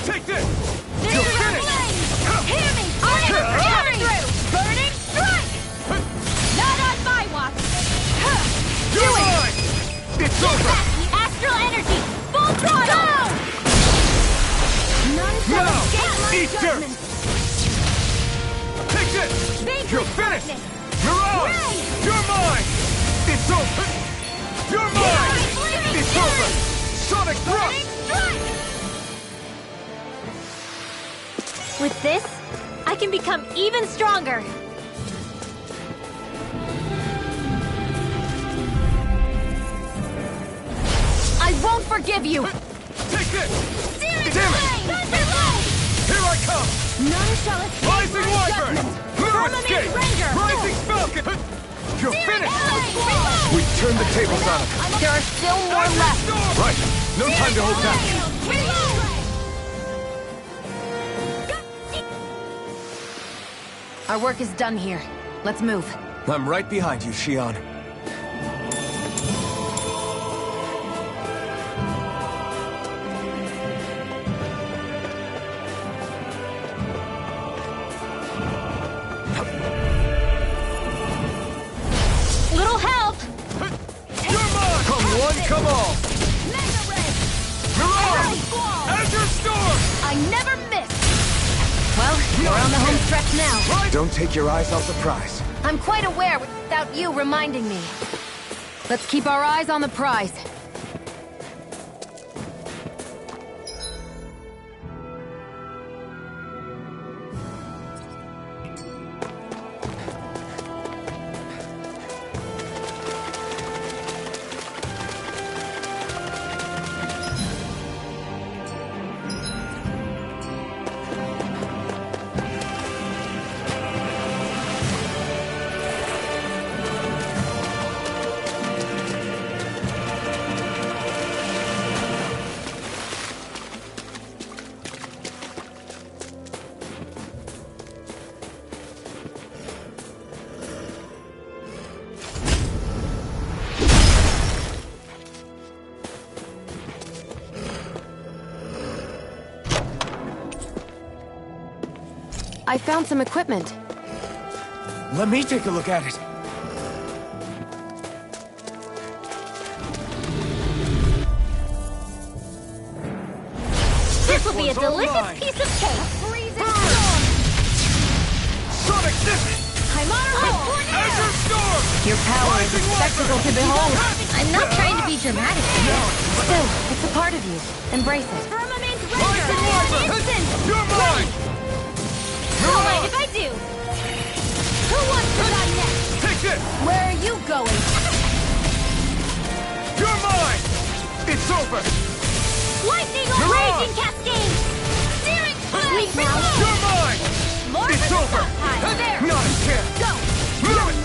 Take this! You're finished! Hear me! Coming through! Burning strike! Not on my watch! You're mine! It's over! Astral energy! Full throttle! None shall Now, escape my eat dirt! judgment! Take this! Vagrant You're finished! darkness! Mirage! Ray! You're mine! It's over! You're mine! It's over! Sonic Burning thrust! strike! With this, I can become even stronger. I won't forgive you! Take this! Searing Damn it! flame! Thunderbolt! Here I come! None shall escape Rising my Wyvern! judgment! No Firmament escape! Ranger! Rising Falcon! You're Searing finished! flame! Reload! We turned the tables on him! There are still more Azure left! Storm! Right! No time to hold back! Reload! Our work is done here. Let's move. I'm right behind you, Shion. Little help! You're mine! Come one, come all! Mega Ray! Mirage! Squall! Azure Storm! I never miss! Well, we're on the home stretch now. Don't take your eyes off the prize. I'm quite aware without you reminding me. Let's keep our eyes on the prize. I found some equipment. Let me take a look at it. This will be a one's all delicious mine. piece of cake. Sonic Distance! I'm on a roll. Azure Storm! Your power is a Rising spectacle to Wyvern! behold. I'm not trying to be dramatic. Still, it's a part of you. Embrace it. Firmament Rising Wyvern! Instant! You're mine! Don't mind if I do. Who wants to die next? Take this! Where are you going? You're mine! It's over! Lightning or Mirage! raging cascade! Searing flame! You're mine! More It's for the over! sunshine. There! Not a chance! Go! Move it!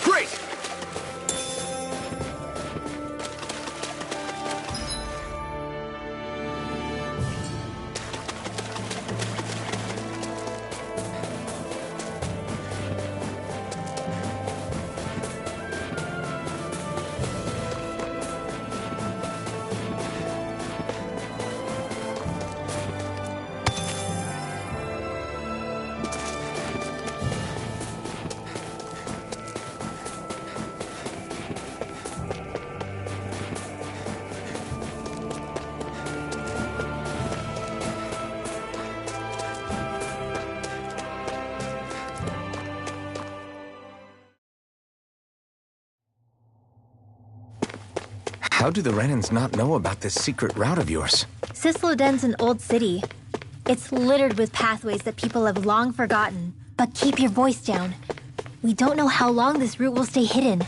Great! How do the Renans not know about this secret route of yours? Cisloden's an old city. It's littered with pathways that people have long forgotten. But keep your voice down. We don't know how long this route will stay hidden.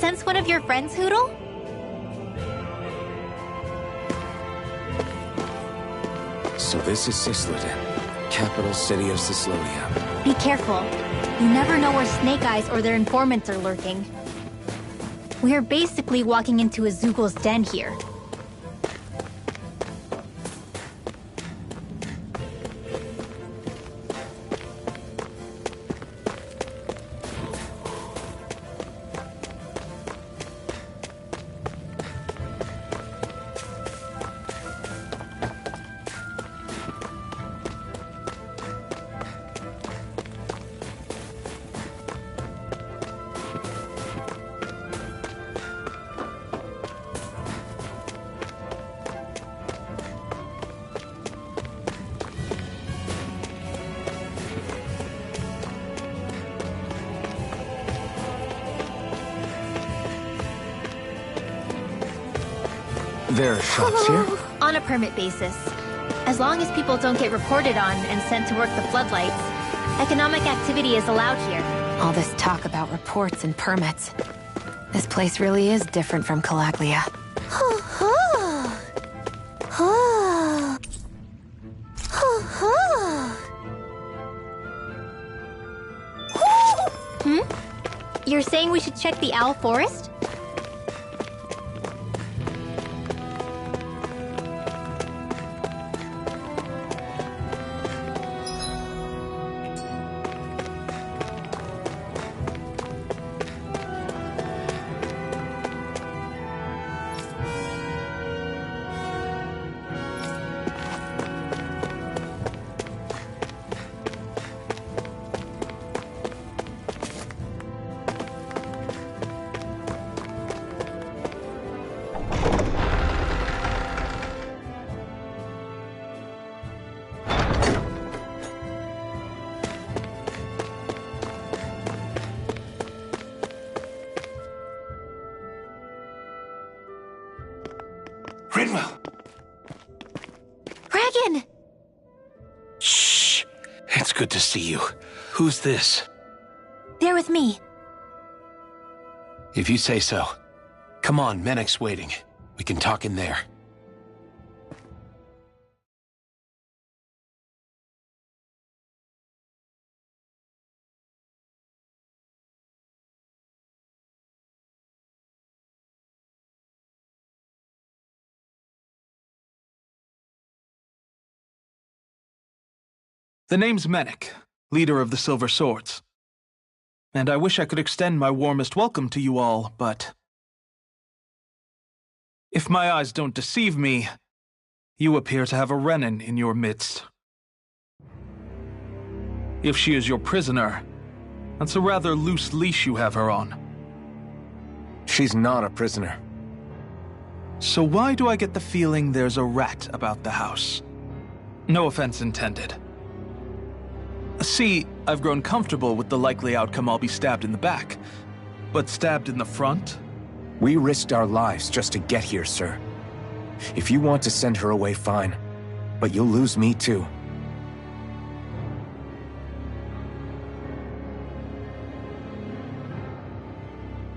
sense one of your friends, Hoodle? So this is Cisloden, capital city of Cislodia. Be careful. You never know where Snake Eyes or their informants are lurking. We're basically walking into a Zoogl's den here. There are shops here? On a permit basis. As long as people don't get reported on and sent to work the floodlights, economic activity is allowed here. All this talk about reports and permits. This place really is different from Calaglia. You're saying we should check the Owl Forest? Rinwell! Dragon! Shh! It's good to see you. Who's this? They're with me. If you say so. Come on, Menek's waiting. We can talk in there. The name's Menek, leader of the Silver Swords. And I wish I could extend my warmest welcome to you all, but if my eyes don't deceive me, you appear to have a Renin in your midst. If she is your prisoner, that's a rather loose leash you have her on. She's not a prisoner. So why do I get the feeling there's a rat about the house? No offense intended. See, I've grown comfortable with the likely outcome I'll be stabbed in the back. But stabbed in the front? We risked our lives just to get here, sir. If you want to send her away, fine. But you'll lose me too.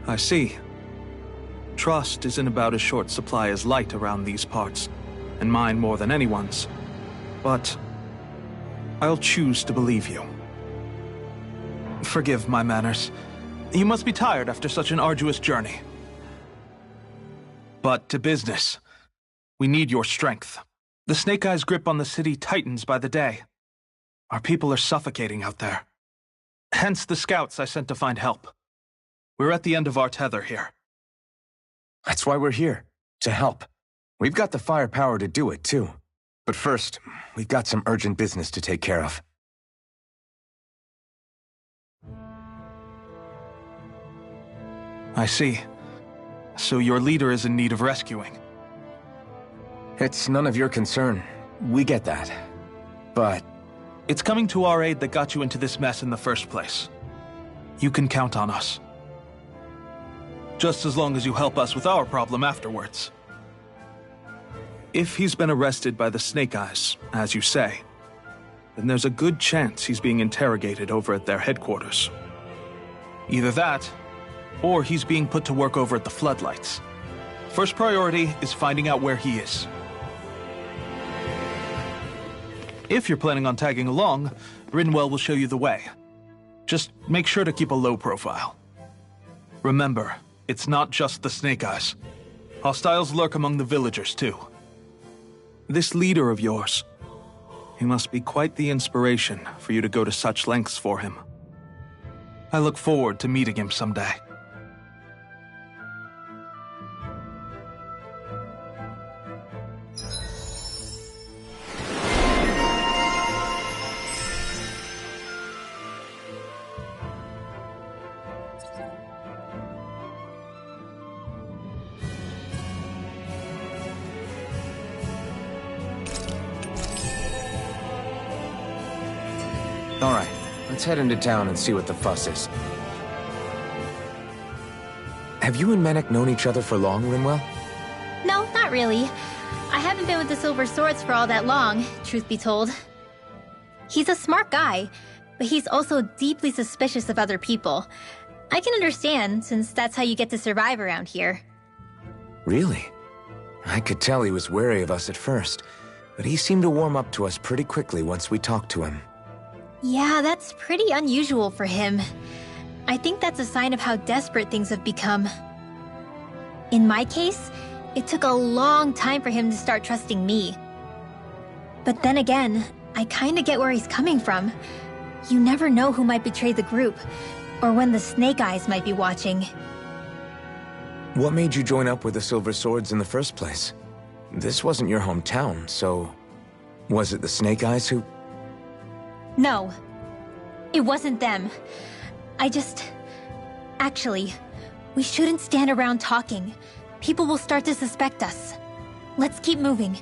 I see. Trust isn't about as short supply as light around these parts, and mine more than anyone's. But I'll choose to believe you. Forgive my manners. You must be tired after such an arduous journey. But to business. We need your strength. The Snake Eyes' grip on the city tightens by the day. Our people are suffocating out there. Hence the scouts I sent to find help. We're at the end of our tether here. That's why we're here. To help. We've got the firepower to do it, too. But first, we've got some urgent business to take care of. I see. So your leader is in need of rescuing. It's none of your concern. We get that. But it's coming to our aid that got you into this mess in the first place. You can count on us. Just as long as you help us with our problem afterwards. If he's been arrested by the Snake Eyes, as you say, then there's a good chance he's being interrogated over at their headquarters. Either that, or he's being put to work over at the Floodlights. First priority is finding out where he is. If you're planning on tagging along, Rinwell will show you the way. Just make sure to keep a low profile. Remember, it's not just the Snake Eyes. Hostiles lurk among the villagers, too. This leader of yours, he must be quite the inspiration for you to go to such lengths for him. I look forward to meeting him someday. All right, let's head into town and see what the fuss is. Have you and Menek known each other for long, Rinwell? No, not really. I haven't been with the Silver Swords for all that long, truth be told. He's a smart guy, but he's also deeply suspicious of other people. I can understand, since that's how you get to survive around here. Really? I could tell he was wary of us at first, but he seemed to warm up to us pretty quickly once we talked to him. Yeah, that's pretty unusual for him. I think that's a sign of how desperate things have become. In my case, it took a long time for him to start trusting me. But then again, I kinda get where he's coming from. You never know who might betray the group, or when the Snake Eyes might be watching. What made you join up with the Silver Swords in the first place? This wasn't your hometown, so... was it the Snake Eyes who... No, it wasn't them. Actually, we shouldn't stand around talking. People will start to suspect us. Let's keep moving.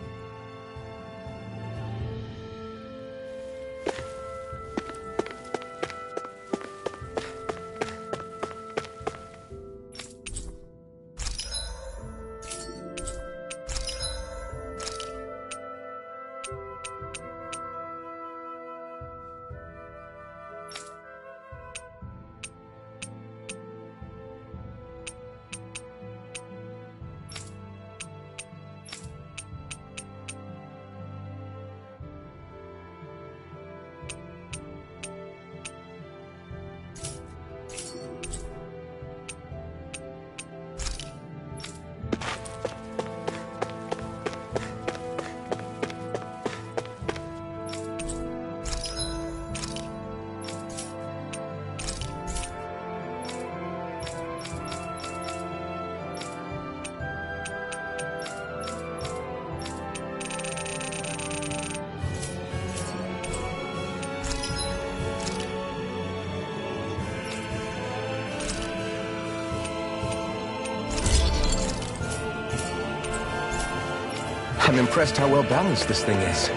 I'm impressed how well balanced this thing is.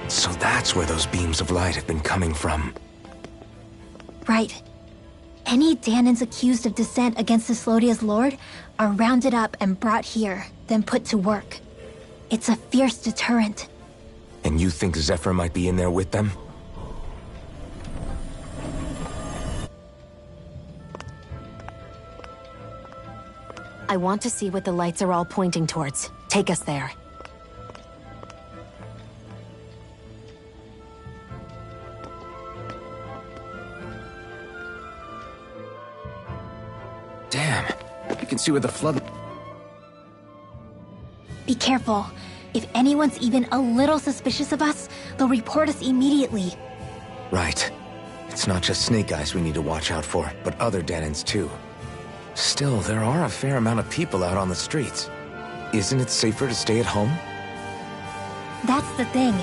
So that's where those beams of light have been coming from. Right. Any Danans accused of dissent against the Slodia's lord are rounded up and brought here, then put to work. It's a fierce deterrent. And you think Zephyr might be in there with them? I want to see what the lights are all pointing towards. Take us there. damn. You can see where the flood... Be careful. If anyone's even a little suspicious of us, they'll report us immediately. Right. It's not just Snake Eyes we need to watch out for, but other dead-ends too. Still, there are a fair amount of people out on the streets. Isn't it safer to stay at home? That's the thing.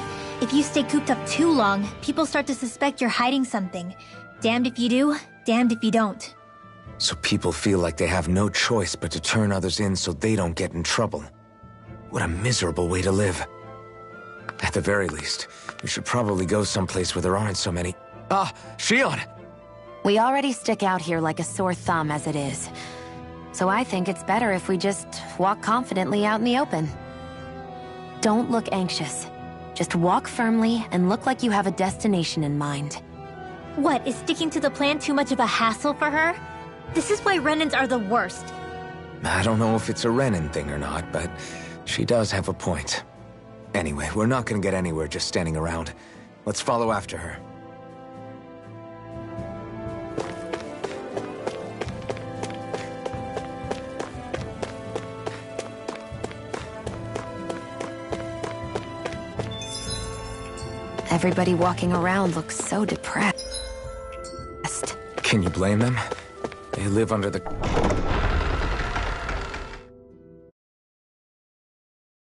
If you stay cooped up too long, people start to suspect you're hiding something. Damned if you do, damned if you don't. So people feel like they have no choice but to turn others in so they don't get in trouble. What a miserable way to live. At the very least, we should probably go someplace where there aren't so many... Ah, Shion! We already stick out here like a sore thumb as it is. So I think it's better if we just walk confidently out in the open. Don't look anxious. Just walk firmly and look like you have a destination in mind. What, is sticking to the plan too much of a hassle for her? This is why Renans are the worst. I don't know if it's a Renin thing or not, but she does have a point. Anyway, we're not gonna get anywhere just standing around. Let's follow after her. Everybody walking around looks so depressed. Can you blame them? They live under the...